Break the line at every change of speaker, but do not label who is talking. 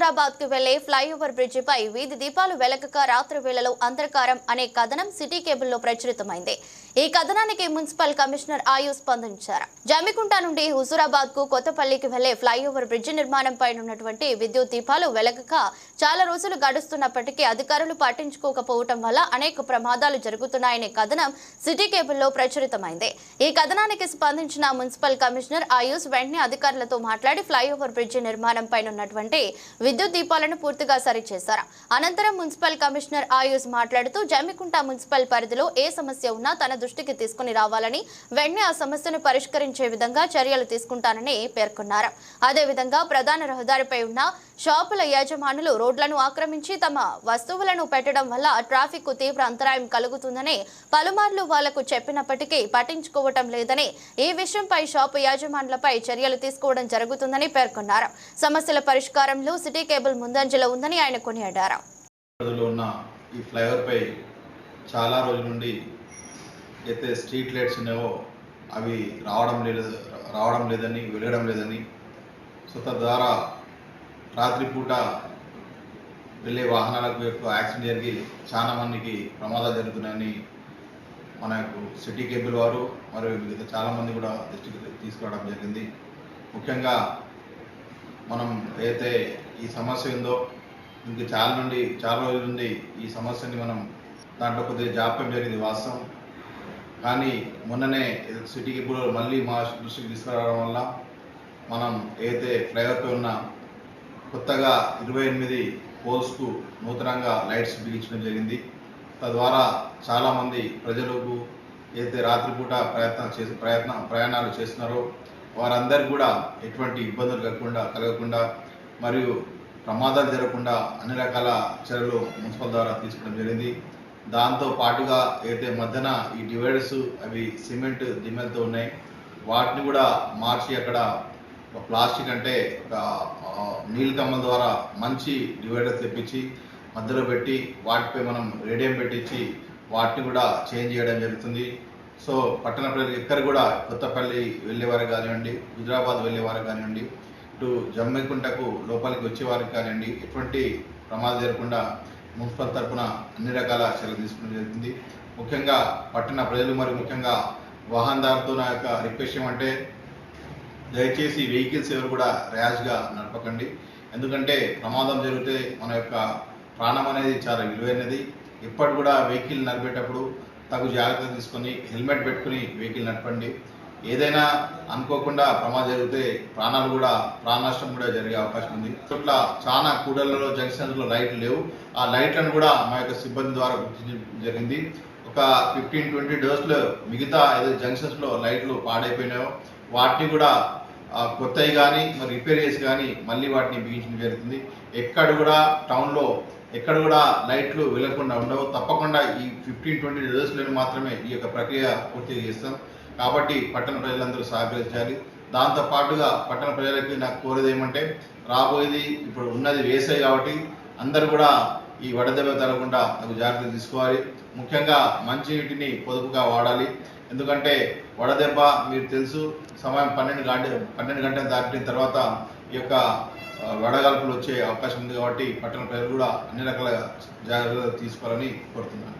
హుజూరాబాద్ కు వెళ్లే flyover bridge పై వీధి దీపాలు వెలగక రాత్రి వేళలో అంధకారం అనే కథనం సిటీ కేబుల్ లో ప్రచురితమైంది. ఈ కథనానికి మున్సిపల్ కమిషనర్ ఆయుష్ స్పందించారు. జమ్మికుంట నుండి హుజూరాబాద్ కు కొత్తపల్లికి వెళ్లే ఫ్లైఓవర్ బ్రిడ్జి నిర్మాణంపై ఉన్నటువంటి విద్యుత్ దీపాలు వెలగక చాలా రోజులు గడుస్తున్నప్పటికీ అధికారులు పట్టించుకోకపోవడం వల్ల అనేక ప్రమాదాలు జరుగుతున్నాయనే కథనం సిటీ కేబుల్ లో ప్రచురితమైంది. ఈ కథనానికి స్పందించిన మున్సిపల్ కమిషనర్ ఆయుష్ వెంటనే అధికారులతో మాట్లాడి ఫ్లైఓవర్ బ్రిడ్జి నిర్మాణంపై ఉన్నటువంటి విద్యుత్ దీపాలను పూర్తిగా సరిచేశారు. అనంతరం మున్సిపల్ కమిషనర్ ఆయుష్ మాట్లాడుతూ జమ్మికుంట మున్సిపల్ పరిధిలో ఏ సమస్య ఉన్నా తన దృష్టికి తీసుకుని రావాలని, వెంటనే ఆ సమస్యను పరిష్కరించే విధంగా చర్యలు తీసుకుంటానని పేర్కొన్నారు. అదేవిధంగా ప్రధాన రహదారిపై ఉన్న షాపుల యజమానులు రోడ్లను ఆక్రమించి తమ వస్తువులను పెట్టడం వల్ల ట్రాఫిక్ కు తీవ్ర అంతరాయం కలుగుతుందని పలుమార్లు వాళ్లకు చెప్పినప్పటికీ పట్టించుకోవటం లేదని, ఈ విషయంపై షాపు యజమానులపై చర్యలు తీసుకోవడం జరుగుతుందని పేర్కొన్నారు. సమస్యల పరిష్కారంలో సిటీ కేబుల్ ముందంజలో ఉందని ఆయన కొనియాడారు.
ఈ ఫ్లైఓవర్ పై చాలా రోజుల నుండి అయితే స్ట్రీట్ లైట్స్ ఉన్నాయో అవి రావడం లేదని, వెలగడం లేదని, సో తద్వారా రాత్రిపూట వెళ్ళే వాహనాలకు యాక్సిడెంట్ జరిగి చాలా మందికి ప్రమాదాలు జరుగుతున్నాయని మనకు సిటీ కేబుల్ వారు మరియు మిగతా చాలామంది కూడా దృష్టికి తీసుకురావడం జరిగింది. ముఖ్యంగా మనం ఏదైతే ఈ సమస్య ఉందో ఇంక చాలా రోజుల నుండి ఈ సమస్యని మనం దాంట్లో కొద్దిగా జాప్యం జరిగింది వాస్తవం. కానీ మొన్ననే సిటీ కేబుల్ మళ్ళీ మా దృష్టికి తీసుకురావడం వల్ల మనం ఏదైతే ఫ్లైఓవర్పై ఉన్న కొత్తగా 28 పోల్స్కు నూతనంగా లైట్స్ బిగించడం జరిగింది. తద్వారా చాలామంది ప్రజలకు ఏదైతే రాత్రిపూట ప్రయాణాలు చేస్తున్నారో వారందరికీ కూడా ఎటువంటి ఇబ్బందులు కలగకుండా మరియు ప్రమాదాలు జరగకుండా అన్ని రకాల చర్యలు మున్సిపల్ ద్వారా తీసుకోవడం జరిగింది. దాంతో పాటుగా ఏదైతే మధ్యన ఈ డివైడర్స్ అవి సిమెంట్ దిమ్మెలతో ఉన్నాయి, వాటిని కూడా మార్చి అక్కడ ప్లాస్టిక్ అంటే ఒక నీళ్ళ కమ్మల ద్వారా మంచి డివైడర్స్ తెప్పించి మధ్యలో పెట్టి వాటిపై మనం రేడియం పెట్టించి వాటిని కూడా చేంజ్ చేయడం జరుగుతుంది. సో పట్టణ ప్రజలు ఎక్కడ కూడా కొత్తపల్లి వెళ్ళేవారు కానివ్వండి, హుజూరాబాద్ వెళ్ళేవారు కానివ్వండి, ఇటు జమ్మికుంటకు లోపలికి వచ్చేవారికి కానివ్వండి, ఎటువంటి ప్రమాదం జరగకుండా మున్సిపల్ తరఫున అన్ని రకాల చర్యలు తీసుకోవడం జరుగుతుంది. ముఖ్యంగా పట్టణ ప్రజలు మరియు ముఖ్యంగా వాహనదారులతో నా యొక్క రిక్వెస్ట్ ఏమంటే దయచేసి వెహికల్స్ ఎవరు కూడా ర్యాష్గా నడపకండి. ఎందుకంటే ప్రమాదం జరిగితే మన యొక్క ప్రాణం అనేది చాలా విలువైనది. ఎప్పటి కూడా వెహికల్ నడిపేటప్పుడు తగు జాగ్రత్తలు తీసుకొని హెల్మెట్ పెట్టుకుని వెహికల్ నడపండి. ఏదైనా అనుకోకుండా ప్రమాదం జరిగితే ప్రాణ నష్టం కూడా జరిగే అవకాశం ఉంది. ఇట్ల చాలా కూడళ్లలో జంక్షన్స్లో లైట్లు లేవు. ఆ లైట్లను కూడా మా యొక్క సిబ్బంది ద్వారా గుర్తించడం జరిగింది. ఒక 15-20 డేస్లో మిగతా ఏదైతే జంక్షన్స్లో లైట్లు పాడైపోయినాయో వాటిని కూడా కొత్తవి కానీ మరి రిపేర్ చేసి కానీ మళ్ళీ వాటిని బిగించడం జరుగుతుంది. ఎక్కడ కూడా టౌన్లో ఎక్కడ కూడా లైట్లు వెలగకుండా ఉండవు. తప్పకుండా ఈ 15-20 డేస్లో మాత్రమే ఈ యొక్క ప్రక్రియ పూర్తిగా చేస్తాం. కాబట్టి పట్టణ ప్రజలందరూ సహకరించాలి. దాంతోపాటుగా పట్టణ ప్రజలకి నాకు కోరేది ఏమంటే, రాబోయేది ఇప్పుడు ఉన్నది వేసవి కాబట్టి అందరూ కూడా ఈ వడదెబ్బ తగలకుండా తగు జాగ్రత్తలు తీసుకోవాలి. ముఖ్యంగా మంచినీటిని పొదుపుగా వాడాలి. ఎందుకంటే వడదెబ్బ మీరు తెలుసు, సమయం 12 గంటలు దాటిన తర్వాత ఈ యొక్క వడగాల్పులు వచ్చే అవకాశం ఉంది. కాబట్టి పట్టణ ప్రజలు కూడా అన్ని రకాల జాగ్రత్తలు తీసుకోవాలని కోరుతున్నాను.